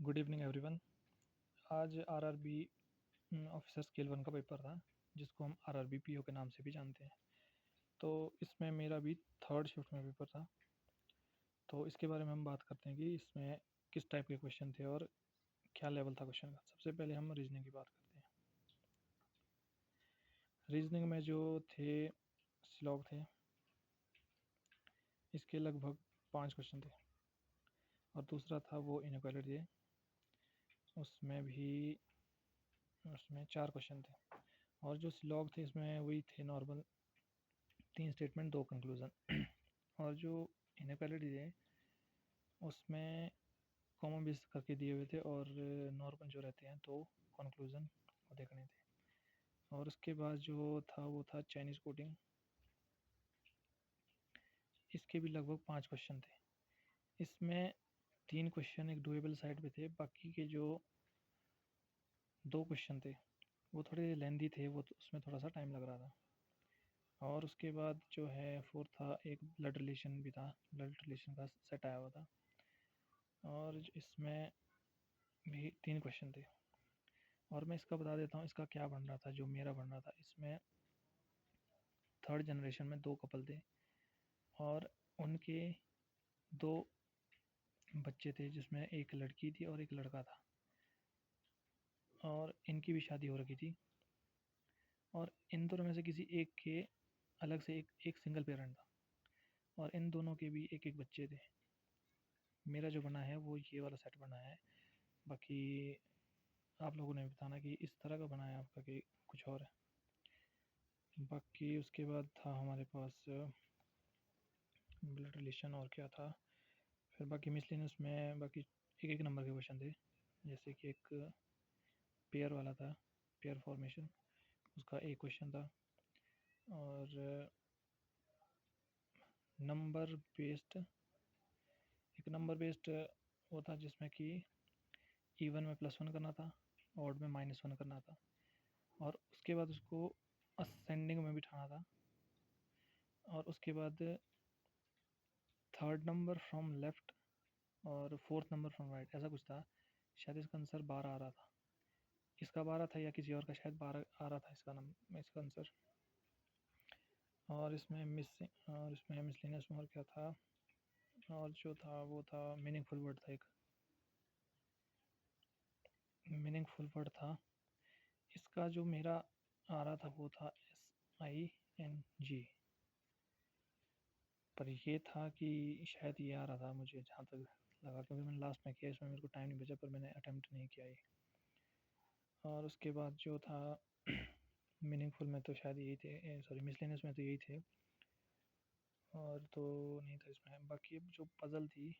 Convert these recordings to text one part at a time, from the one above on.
Good evening everyone. आज RRB officer scale 1 का paper था, जिसको हम आरआरबी पीओ के नाम से भी जानते हैं। तो इसमें मेरा भी थर्ड शिफ्ट में पेपर था। तो इसके बारे में हम बात करते हैं कि इसमें किस टाइप के क्वेश्चन थे और क्या लेवल था क्वेश्चन का। सबसे पहले हम रीजनिंग की बात करते हैं। रीजनिंग में जो थे स्लॉग थे, इसके लगभग 5 क्वेश्चन थे। और दूसरा था वो इनइक्वालिटी थे, उसमें 4 क्वेश्चन थे। और जो स्लॉग थे इसमें वही थे नॉर्मल 3 स्टेटमेंट 2 कंक्लूजन। और जो इनइक्वालिटी थे उसमें कॉमन बेस करके दिए हुए थे और नॉर्मल जो रहते हैं तो कंक्लूजन को देखने थे। और उसके बाद जो था वो था चाइनीज़ कोडिंग। इसके भी लगभग 5 क्वेश्चन थे। इसमें 3 क्वेश्चन एक डुएबल साइड पे थे, बाकी के जो 2 क्वेश्चन थे वो थोड़े लेंदी थे, वो उसमें थोड़ा सा टाइम लग रहा था। और उसके बाद जो है फोर्थ था, एक ब्लड रिलेशन भी था, ब्लड रिलेशन का सेट आया हुआ था। और इसमें भी 3 क्वेश्चन थे। और मैं इसका बता देता हूँ इसका क्या बन रहा था। जो मेरा बन रहा था इसमें थर्ड जनरेशन में 2 कपल थे और उनके 2 बच्चे थे, जिसमें एक लड़की थी और एक लड़का था। और इनकी भी शादी हो रखी थी। और इन दोनों में से किसी एक के अलग से एक सिंगल पेरेंट था और इन दोनों के भी एक एक बच्चे थे। मेरा जो बना है वो ये वाला सेट बना है। बाकी आप लोगों ने बताना कि इस तरह का बना है आपका कि कुछ और है। बाकी उसके बाद था हमारे पास ब्लड रिलेशन और क्या था। फिर बाकी मिसलिनियस में बाकी एक एक नंबर के क्वेश्चन थे, जैसे कि एक पेयर वाला था, पेयर फॉर्मेशन, उसका एक क्वेश्चन था। और नंबर बेस्ड एक नंबर बेस्ड वो था, जिसमें कि इवन में +1 करना था, ऑड में -1 करना था। और उसके बाद उसको असेंडिंग में बिठाना था। और उसके बाद थर्ड नंबर फ्रॉम लेफ्ट और फोर्थ नंबर फ्रॉम राइट, ऐसा कुछ था। शायद इसका आंसर 12 आ रहा था। इसका 12 था या किसी और का शायद 12 आ रहा था इसका आंसर। और इसमें मिसलेनियस में और क्या था। और जो था वो था मीनिंगफुल वर्ड था, एक मीनिंगफुल वर्ड था। इसका जो मेरा आ रहा था वो था SING। पर ये था कि शायद ये आ रहा था, मुझे जहाँ तक लगा, क्योंकि मैंने लास्ट में किया, इसमें मेरे को टाइम नहीं बचा, पर मैंने अटेम्प्ट नहीं किया ये। और उसके बाद जो था मीनिंगफुल में तो शायद यही थे, सॉरी मिसलेनियस में तो यही थे। और तो नहीं था इसमें। बाकी अब जो पज़ल थी,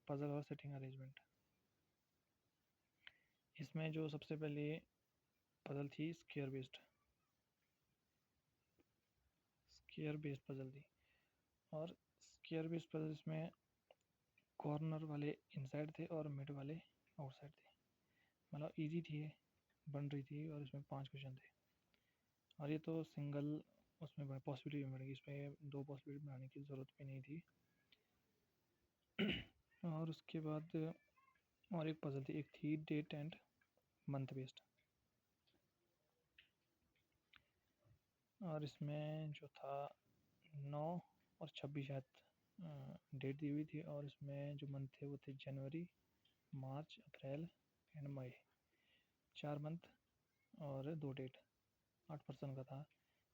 पज़ल और सेटिंग अरेंजमेंट, इसमें जो सबसे पहले पज़ल थी स्केयर बेस्ड पज़ल थी। और स्केयर बेस्ड पज़ल इसमें कॉर्नर वाले इनसाइड थे और मिड वाले आउटसाइड थे। मतलब इजी थी, बन रही थी। और इसमें 5 क्वेश्चन थे। और ये तो सिंगल उसमें पॉसिबिलिटी भी बनेगी, इसमें 2 पॉसिबिलिटी बनाने की ज़रूरत भी नहीं थी। और उसके बाद और एक पज़ल थी, एक थी डेट एंड मंथ बेस्ड। और इसमें जो था 9 और 26 शायद डेट दी हुई थी। और इसमें जो मंथ थे वो थे जनवरी, मार्च, अप्रैल एंड मई। 4 मंथ और 2 डेट, 8% का था।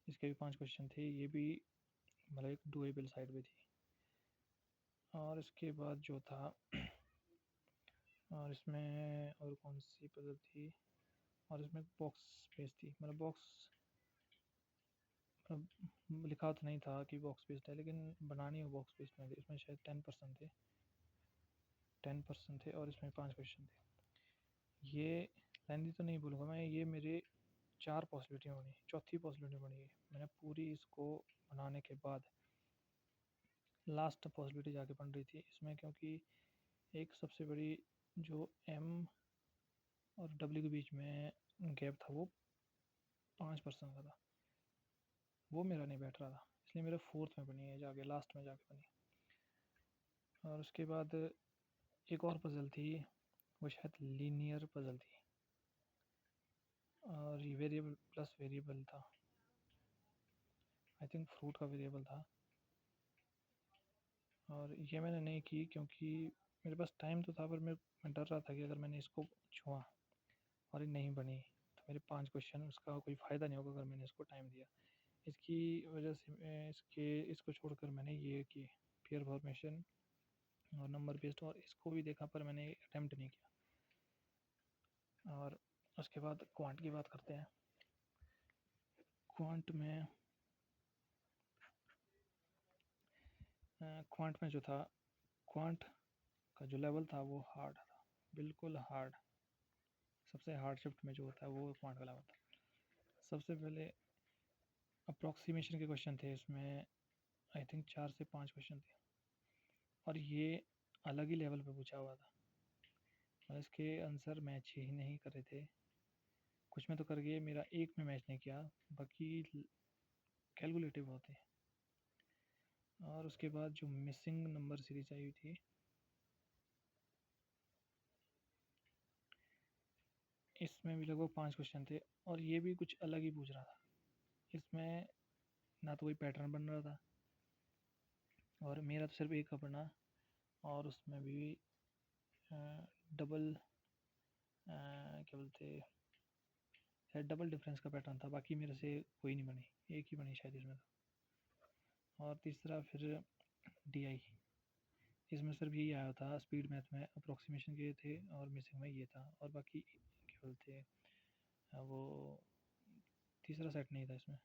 इसके भी 5 क्वेश्चन थे। ये भी मतलब एक डुएबल साइड पे थी। और इसके बाद जो था और इसमें और कौन सी पजल थी। और इसमें बॉक्स स्पेस थी, मतलब बॉक्स लिखा तो नहीं था कि बॉक्स स्पेस है, लेकिन बनानी हो बॉक्स स्पेस में थी। इसमें शायद 10% थे और इसमें 5 क्वेश्चन थे। ये लेंदी तो नहीं बोलूँगा मैं, ये मेरे 4 पॉसिबिलिटी बनी, चौथी पॉसिबिलिटी बनी है। मैंने पूरी इसको बनाने के बाद लास्ट पॉसिबिलिटी जाके बन रही थी इसमें, क्योंकि एक सबसे बड़ी जो M और W के बीच में गैप था वो 5% का था, वो मेरा नहीं बैठ रहा था, इसलिए मेरा फोर्थ में बनी है, जाके लास्ट में जाके बनी। और उसके बाद एक और पजल थी, वो शायद लीनियर पजल थी और ये वेरिएबल प्लस वेरिएबल था। आई थिंक फ्रूट का वेरिएबल था। और ये मैंने नहीं की क्योंकि मेरे पास टाइम तो था, पर मैं डर रहा था कि अगर मैंने इसको छुआ और ये नहीं बनी तो मेरे 5 क्वेश्चन, उसका कोई फ़ायदा नहीं होगा अगर मैंने इसको टाइम दिया। इसकी वजह से मैं इसको छोड़कर मैंने ये की पेयर फॉर्मेशन और नंबर बेस्ड, और इसको भी देखा पर मैंने अटेम्प्ट नहीं किया। और उसके बाद क्वांट की बात करते हैं। क्वांट में जो था, क्वांट का जो लेवल था वो हार्ड था, बिल्कुल हार्ड। सबसे हार्ड शिफ्ट में जो होता है वो क्वांट का लेवल था। सबसे पहले अप्रॉक्सीमेशन के क्वेश्चन थे इसमें, आई थिंक 4 से 5 क्वेश्चन थे और ये अलग ही लेवल पे पूछा हुआ था। और इसके आंसर मैच ही नहीं कर रहे थे। कुछ में तो कर गए, मेरा एक में मैच नहीं किया, बाकी कैलकुलेटिव होते। और उसके बाद जो मिसिंग नंबर सीरीज आई हुई थी, इसमें भी लगभग 5 क्वेश्चन थे और ये भी कुछ अलग ही पूछ रहा था। इसमें ना तो कोई पैटर्न बन रहा था और मेरा तो सिर्फ एक का बना, और उसमें भी डबल क्या बोलते, शायद डबल डिफरेंस का पैटर्न था। बाकी मेरे से कोई नहीं बनी, एक ही बनी शायद इसमें तो। और तीसरा फिर DI, इसमें सिर्फ यही आया था। स्पीड मैथ में अप्रोक्सीमेशन के थे और मिसिंग में ये था, और बाकी क्या बोलते वो तीसरा सेट नहीं था इसमें।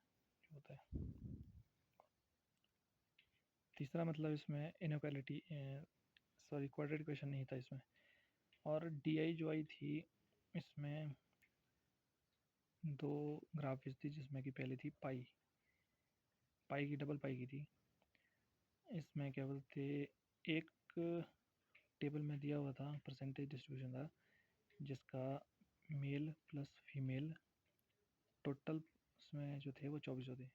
क्या होता है तीसरा, मतलब इसमें इनइक्वालिटी, सॉरी क्वाड्रेटिक इक्वेशन नहीं था इसमें। और DI जो आई थी इसमें 2 ग्राफ थी, जिसमें कि पहले थी पाई की, डबल पाई की थी। इसमें क्या बोलते, एक टेबल में दिया हुआ था, परसेंटेज डिस्ट्रीब्यूशन था, जिसका मेल प्लस फीमेल टोटल उसमें जो थे वो 2400 थे।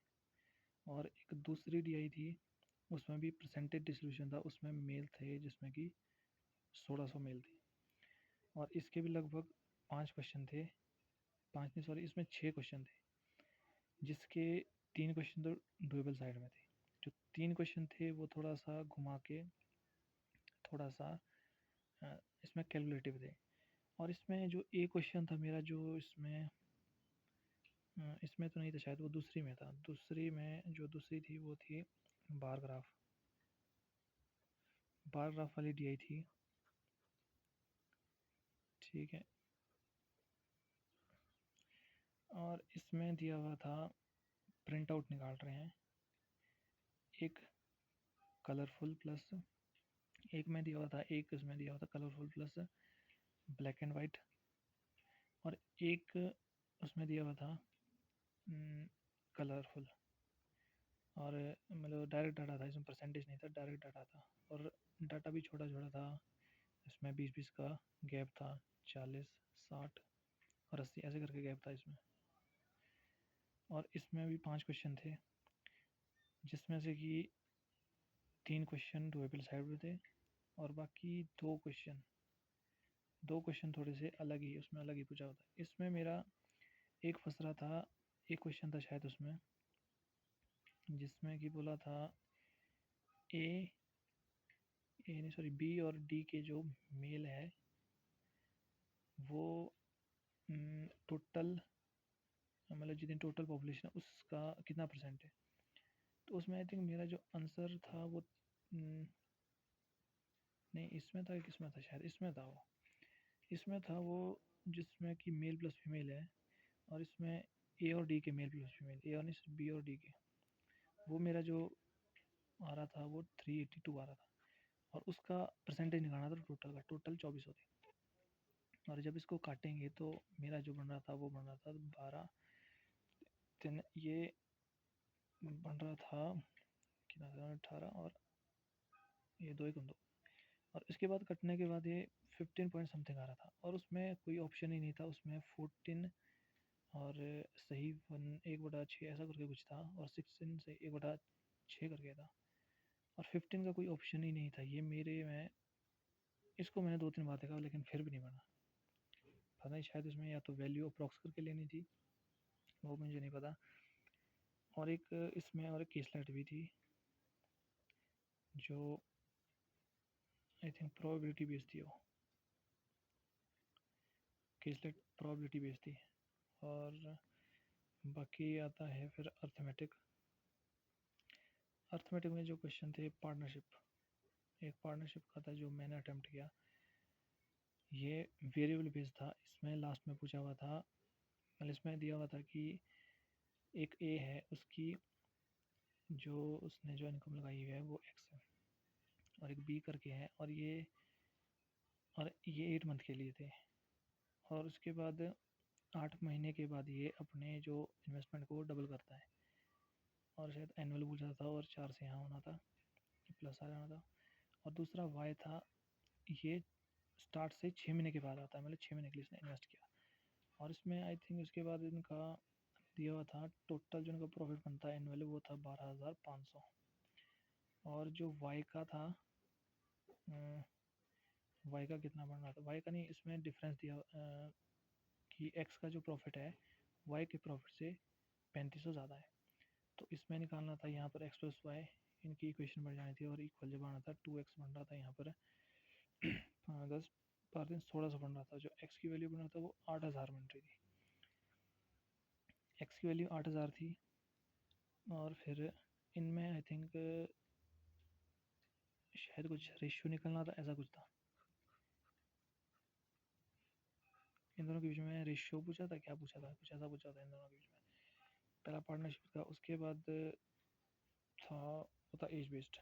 और एक दूसरी DI थी, उसमें भी परसेंटेज डिस्ट्रीब्यूशन था, उसमें मेल थे जिसमें कि 1600 मेल थे। और इसके भी लगभग 5 क्वेश्चन थे, 5 नहीं सॉरी, इसमें 6 क्वेश्चन थे, जिसके 3 क्वेश्चन तो डुएबल साइड में थे। जो 3 क्वेश्चन थे वो थोड़ा सा घुमा के, थोड़ा सा इसमें कैलकुलेटिव थे। और इसमें जो एक क्वेश्चन था मेरा, जो इसमें तो नहीं था शायद, वो दूसरी में था। दूसरी में जो दूसरी थी वो थी बार ग्राफ वाली DI थी, ठीक है। और इसमें दिया हुआ था, प्रिंट आउट निकाल रहे हैं, एक कलरफुल प्लस, एक में दिया हुआ था, एक इसमें दिया हुआ था colourful plus black and white, और एक उसमें दिया हुआ था कलरफुल। और मतलब डायरेक्ट डाटा था, इसमें परसेंटेज नहीं था, डायरेक्ट डाटा था। और डाटा भी छोटा छोटा था, इसमें 20-20 का गैप था, 40, 60 और 80 ऐसे करके गैप था इसमें। और इसमें भी 5 क्वेश्चन थे, जिसमें से कि 3 क्वेश्चन डुएबल साइड में थे, और बाकी 2 क्वेश्चन थोड़े से अलग ही, उसमें अलग ही पूछा होता है। इसमें मेरा एक फंस रहा था, एक क्वेश्चन था शायद उसमें, जिसमें कि बोला था बी और डी के जो मेल है वो टोटल, मतलब जितनी टोटल पॉपुलेशन है उसका कितना परसेंट है। तो उसमें आई थिंक मेरा जो आंसर था वो नहीं, इसमें था, किसमें था, शायद इसमें था वो, जिसमें कि मेल प्लस फीमेल है, और इसमें ए और डी के मेल प्लस फीमेल, ए और नहीं सिर्फ बी और डी के। वो मेरा जो आ रहा था वो 382 आ रहा था, और उसका परसेंटेज निकालना था टोटल का, टोटल 2400 थे। और जब इसको काटेंगे तो मेरा जो बन रहा था वो बन रहा था 12, ये बन रहा था कितना था, 18, और ये 2 1 2। और इसके बाद कटने के बाद ये 15 पॉइंट समथिंग आ रहा था, और उसमें कोई ऑप्शन ही नहीं था। उसमें 14 और सही 1/6 ऐसा करके कुछ था, और 16 से 1/6 करके था, और 15 का कोई ऑप्शन ही नहीं था। ये मेरे में इसको मैंने 2-3 बार देखा लेकिन फिर भी नहीं बना। पता नहीं, शायद इसमें या तो वैल्यू अप्रॉक्स करके लेनी थी, वो मुझे नहीं पता। और एक इसमें और एक केसलेट भी थी जो आई थिंक प्रोबेबिलिटी बेस्ड थी। वो केसलेट प्रोबेबिलिटी बेस्ड थी। और बाकी आता है फिर अर्थमेटिक। अर्थमेटिक में जो क्वेश्चन थे पार्टनरशिप, एक पार्टनरशिप का था जो मैंने अटेम्प्ट किया। ये वेरिएबल बेस्ड था। इसमें लास्ट में पूछा हुआ था, मतलब इसमें दिया हुआ था कि एक ए है, उसकी जो उसने जो इनकम लगाई हुई है वो एक्स है, और एक बी करके है, और ये 8 मंथ के लिए थे। और उसके बाद 8 महीने के बाद ये अपने जो इन्वेस्टमेंट को डबल करता है। और शायद एनुअल पूछा था और 4 से यहाँ होना था, प्लस आ जाना था। और दूसरा वाई था, ये स्टार्ट से 6 महीने के बाद आता है, मतलब 6 महीने के लिए इसने इन्वेस्ट किया। और इसमें आई थिंक उसके बाद इनका दिया हुआ था टोटल जो इनका प्रॉफिट बनता है एनुअल, वो था 12,500। और जो वाई का था, वाई का कितना बन रहा था, वाई का नहीं, इसमें डिफरेंस दिया कि एक्स का जो प्रॉफिट है वाई के प्रॉफिट से 3500 ज़्यादा है। तो इसमें निकालना था यहाँ पर एक्स प्लस वाई, इनकी इक्वेशन बन जानी थी, और इक्वल जब आना था 2x बन रहा था यहाँ पर 10 पर दिन 1600 बन रहा था। जो एक्स की वैल्यू बन रहा था वो 8000 बन रही थी। एक्स की वैल्यू 8000 थी। और फिर इनमें आई थिंक शायद कुछ रेशियो निकलना था, ऐसा कुछ था। इन दोनों के बीच में रेशियो पूछा था, क्या पूछा था, कुछ ऐसा पूछा था इन दोनों के बीच में। पहला पार्टनरशिप का, उसके बाद था वो था एज बेस्ड।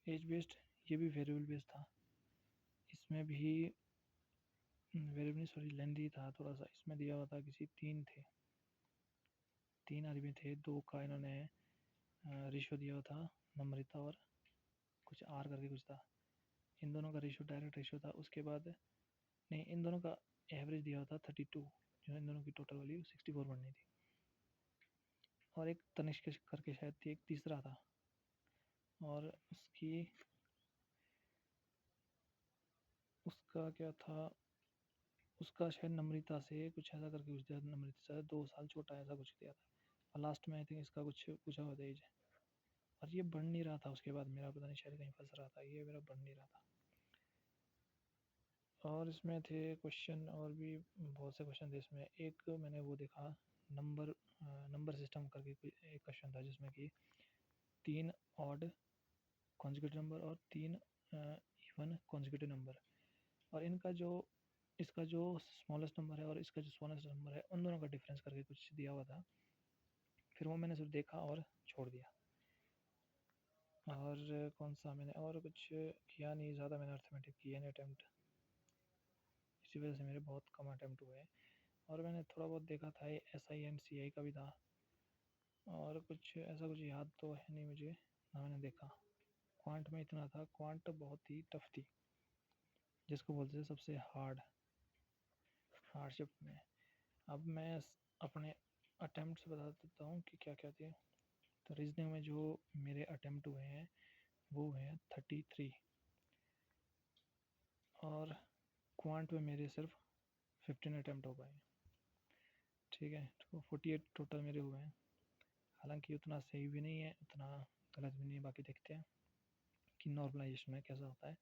एज बेस्ड ये भी वेरिएबल बेस्ड था। इसमें भी वेरिएबल सॉरी लेंदी था थोड़ा सा। इसमें दिया हुआ था किसी 3 आदमी थे, 2 का इन्होंने रेशियो दिया हुआ था, नम्रता और कुछ आर करके कुछ था। इन दोनों का रेशियो डायरेक्ट रेशियो था। उसके बाद नहीं, इन दोनों का एवरेज दिया हुआ था 32, जो इन दोनों की टोटल वैल्यू 64 बननी थी। और एक तनिष्क करके शायद थी, एक तीसरा था, और उसका क्या था, उसका शायद नम्रता से कुछ ऐसा करके कुछ दिया था, नम्रता से 2 साल छोटा ऐसा कुछ दिया था। और लास्ट में आई थिंक इसका कुछ पूछा हुआ था एज। और ये बढ़ नहीं रहा था, उसके बाद मेरा पता नहीं शायद कहीं फंस रहा था, ये मेरा बढ़ नहीं रहा था। और इसमें थे क्वेश्चन और भी बहुत से क्वेश्चन थे इसमें। एक मैंने वो देखा, नंबर सिस्टम करके एक क्वेश्चन था जिसमें कि 3 ऑड कॉन्जिक्यूटिव नंबर और 3 इवन कॉन्जिक्यूटिव नंबर, और इनका जो इसका जो स्मॉलेस्ट नंबर है और इसका जो स्मॉलेस्ट नंबर है, उन दोनों का डिफरेंस करके कुछ दिया हुआ था। फिर वो मैंने सिर्फ देखा और छोड़ दिया। और कौन सा मैंने और कुछ किया नहीं, ज़्यादा मैंने अर्थमेटिक किया नहीं अटैम्प्ट, इसी वजह से मेरे बहुत कम अटैम्प्ट हुए हैं। और मैंने थोड़ा बहुत देखा था, ये SI का भी था, और कुछ ऐसा कुछ याद तो है नहीं मुझे ना मैंने देखा। क्वांट में इतना था, क्वांट बहुत ही टफ थी, जिसको बोलते थे सबसे हार्डशिप में। अब मैं अपने अटैम्प्ट बता देता हूँ कि क्या क्या थे। तो रीजनिंग में जो मेरे अटैम्प्ट हुए हैं वो हैं 33, और क्वांट में मेरे सिर्फ 15 अटैम्प्ट हो पाए हैं। ठीक है, तो 48 टोटल मेरे हुए हैं। हालांकि उतना सही भी नहीं है, उतना गलत भी नहीं है। बाकी देखते हैं कि नॉर्मलाइजेशन में कैसा होता है।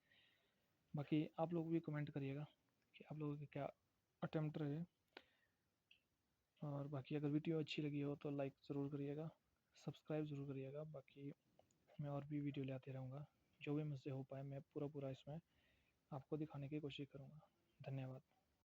बाकी आप लोग भी कमेंट करिएगा कि आप लोगों के क्या अटैम्प्ट रहे। और बाकी अगर वीडियो अच्छी लगी हो तो लाइक ज़रूर करिएगा, सब्सक्राइब ज़रूर करिएगा। बाकी मैं और भी वीडियो लाते रहूँगा, जो भी मुझसे हो पाए मैं पूरा इसमें आपको दिखाने की कोशिश करूँगा। धन्यवाद।